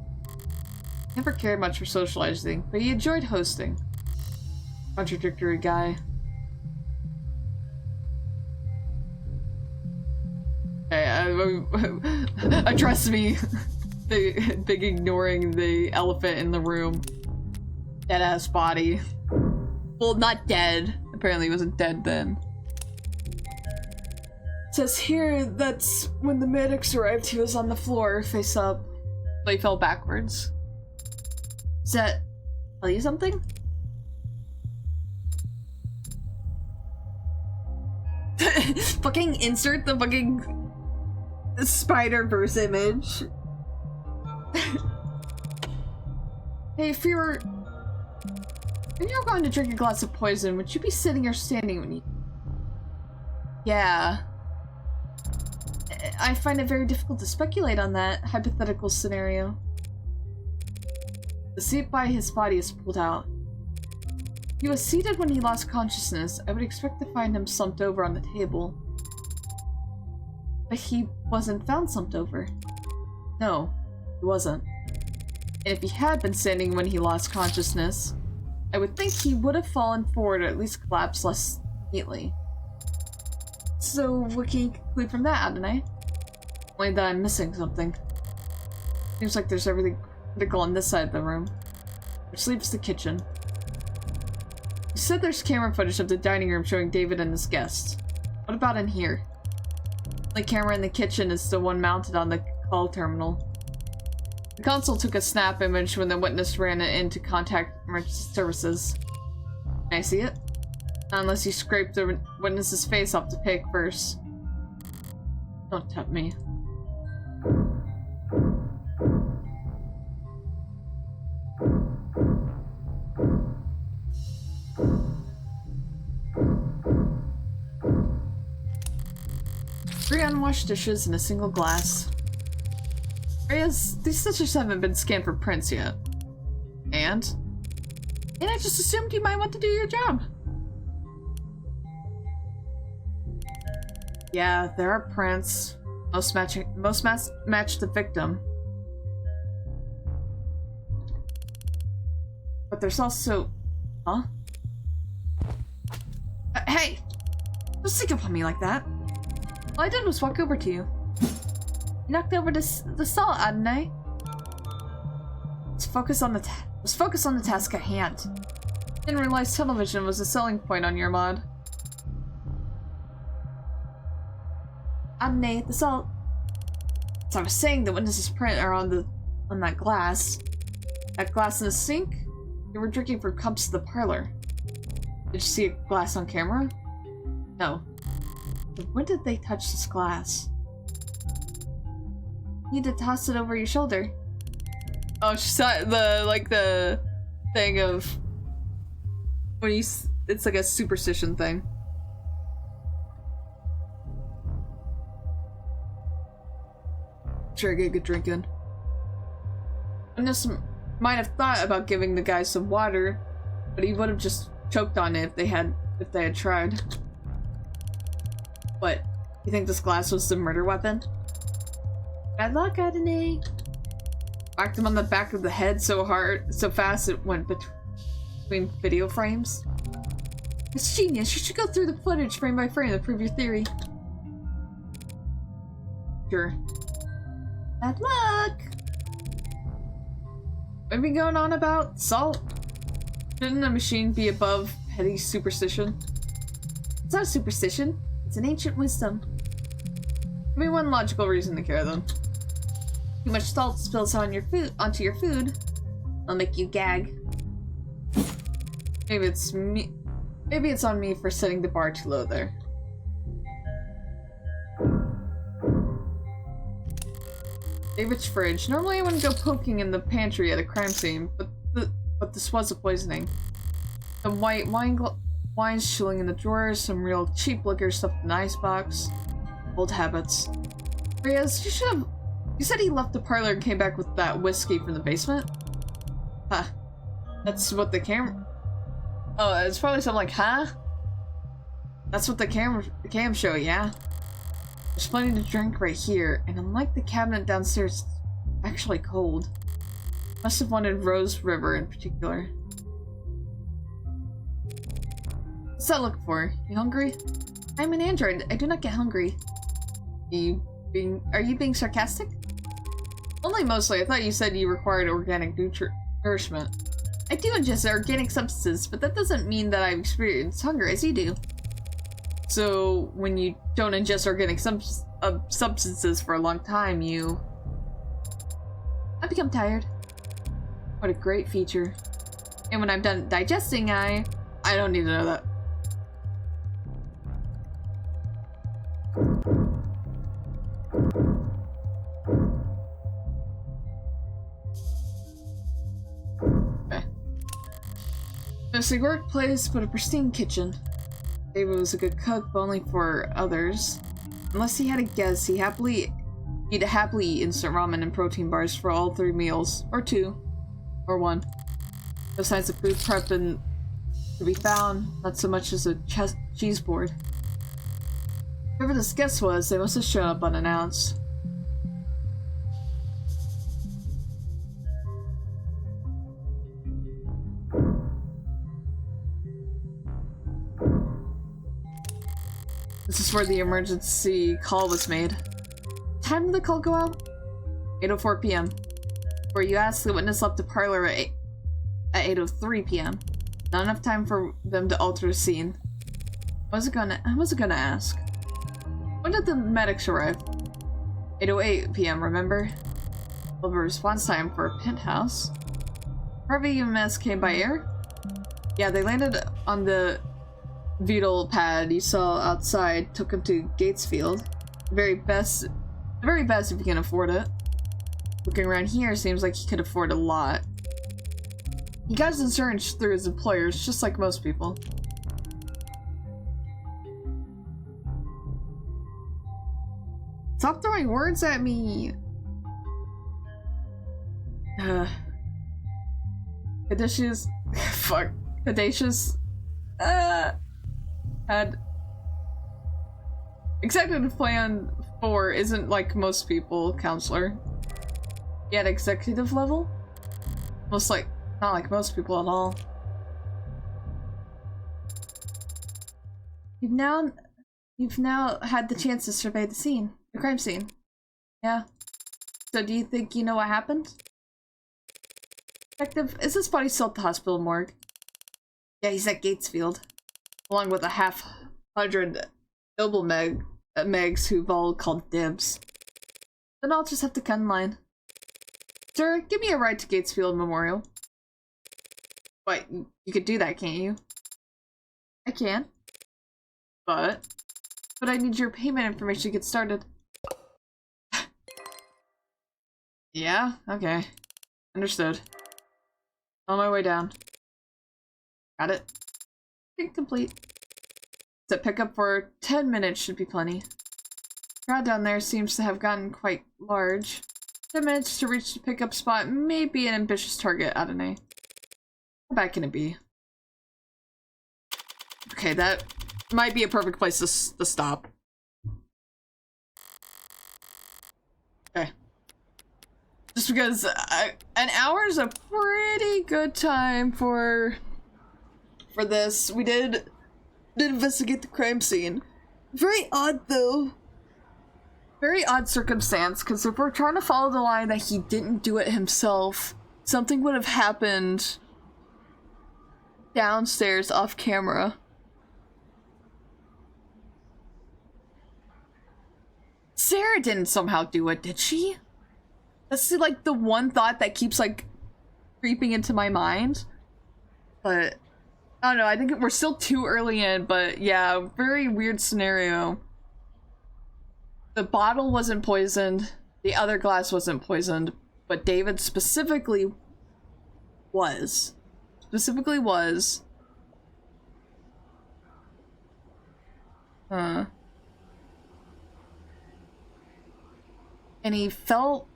Never cared much for socializing, but he enjoyed hosting. Contradictory guy. Hey, trust me. Big ignoring the elephant in the room. Dead-ass body. Well, not dead. Apparently he wasn't dead then. It says here that's when the medics arrived, he was on the floor, face up. But he fell backwards. Does that tell you something? Fucking insert the fucking Spider-Verse image. Hey, if you're going to drink a glass of poison, would you be sitting or standing when you... Yeah. I find it very difficult to speculate on that hypothetical scenario. The seat by his body is pulled out. He was seated when he lost consciousness. I would expect to find him slumped over on the table. But he wasn't found slumped over. No. He wasn't. And if he had been standing when he lost consciousness, I would think he would have fallen forward or at least collapsed less neatly. So what can you conclude from that, Adonai? Only that I'm missing something. Seems like there's everything critical on this side of the room, which leaves the kitchen. You said there's camera footage of the dining room showing David and his guests. What about in here? The camera in the kitchen is the one mounted on the call terminal. The console took a snap image when the witness ran it in to contact emergency services. Can I see it? Not unless you scraped the witness's face off the pig first. Don't tempt me. Three unwashed dishes and a single glass. Reyes, these dishes haven't been scanned for prints yet. And I just assumed you might want to do your job. Yeah, there are prints. Most match the victim. But there's also... Huh? Hey! Don't sneak up on me like that. All I did was walk over to you. You knocked over the salt, Adonai. Let's focus on the task at hand. Didn't realize television was a selling point on your mod. Adonai, the salt. As I was saying, the witness's print are on that glass. That glass in the sink? You were drinking from cups in the parlor. Did you see a glass on camera? No. When did they touch this glass? You need to toss it over your shoulder. Oh, she saw the thing of when you. It's like a superstition thing. Sure, get a good drink in. I just might have thought about giving the guy some water, but he would have just choked on it if they had tried. What? You think this glass was the murder weapon? Bad luck, Adonai. Whacked him on the back of the head so fast it went between video frames. It's genius. You should go through the footage frame by frame to prove your theory. Sure. Bad luck! What have you been going on about? Salt? Shouldn't a machine be above petty superstition? It's not a superstition. It's an ancient wisdom. Give me one logical reason to care, then. Too much salt spills onto your food. It'll make you gag. Maybe it's me. Maybe it's on me for setting the bar too low there. David's fridge. Normally I wouldn't go poking in the pantry at a crime scene, but this was a poisoning. Some white wine's chilling in the drawers, some real cheap liquor stuffed in the icebox. Old habits. Reyes, you said he left the parlor and came back with that whiskey from the basement? Huh. That's what the camera... Oh, it's probably something like, huh? That's what the cam show, yeah? There's plenty to drink right here, and unlike the cabinet downstairs, it's actually cold. Must have wanted Rose River in particular. What's that look for? You hungry? I'm an android. I do not get hungry. Are you being sarcastic? Only mostly. I thought you said you required organic nourishment. I do ingest organic substances, but that doesn't mean that I've experienced hunger as you do. So, when you don't ingest organic substances for a long time, I become tired. What a great feature. And when I'm done digesting, I don't need to know that. Okay. Messy workplace, but a pristine kitchen. David was a good cook, but only for others. Unless he had a guess, he'd happily eat instant ramen and protein bars for all 3 meals. Or 2. Or 1. No signs of food prep to be found, not so much as a cheese board. Whoever this guest was, they must have shown up unannounced. This is where the emergency call was made. Time did the call go out? 8:04 p.m. Where you asked the witness left the parlor at 8:03 p.m. Not enough time for them to alter the scene. I wasn't gonna ask. When did the medics arrive? 8:08 p.m., remember? Well, the response time for a penthouse. Harvey Immerse came by air? Yeah, they landed on the Beetle pad you saw outside, took him to Gatesfield. The very best if you can afford it. Looking around here, seems like he could afford a lot. He got his insurance through his employers, just like most people. Stop throwing words at me! Caduceus. Fuck. Caduceus. Had. Executive Plan 4 isn't like most people, counselor. Yet executive level? Not like most people at all. You've now had the chance to survey the scene. The crime scene. Yeah. So do you think you know what happened? Detective, is this body still at the hospital morgue? Yeah, he's at Gatesfield. Along with a half-hundred noble megs who've all called dibs. Then I'll just have to cut in line. Sir, give me a ride to Gatesfield Memorial. What, you could do that, can't you? I can. But I need your payment information to get started. Yeah? Okay. Understood. On my way down. Got it. Complete. The pickup for 10 minutes should be plenty. The crowd down there seems to have gotten quite large. 10 minutes to reach the pickup spot may be an ambitious target, Adonai. How bad can it be? Okay, that might be a perfect place to stop. Okay. Just because an hour is a pretty good time for this. We did investigate the crime scene. Very odd though. Very odd circumstance, because if we're trying to follow the line that he didn't do it himself, something would have happened downstairs off camera. Sarah didn't somehow do it, did she? That's like the one thought that keeps like creeping into my mind. But I don't know, I think we're still too early in, but yeah, very weird scenario. The bottle wasn't poisoned, the other glass wasn't poisoned, but David specifically was. And he fell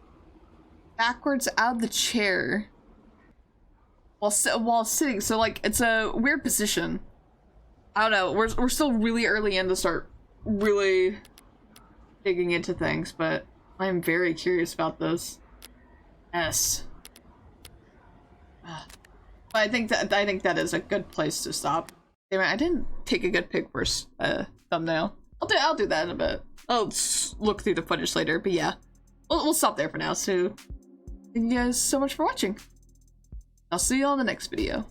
backwards out of the chair while sitting, so like it's a weird position. I don't know, we're still really early in to start really digging into things, but I'm very curious about this. Yes. But I think that is a good place to stop. Damn it, I didn't take a good pick for thumbnail. I'll do that in a bit. I'll look through the footage later, but yeah. We'll stop there for now, so thank you guys so much for watching. I'll see you on the next video.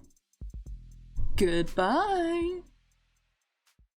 Goodbye!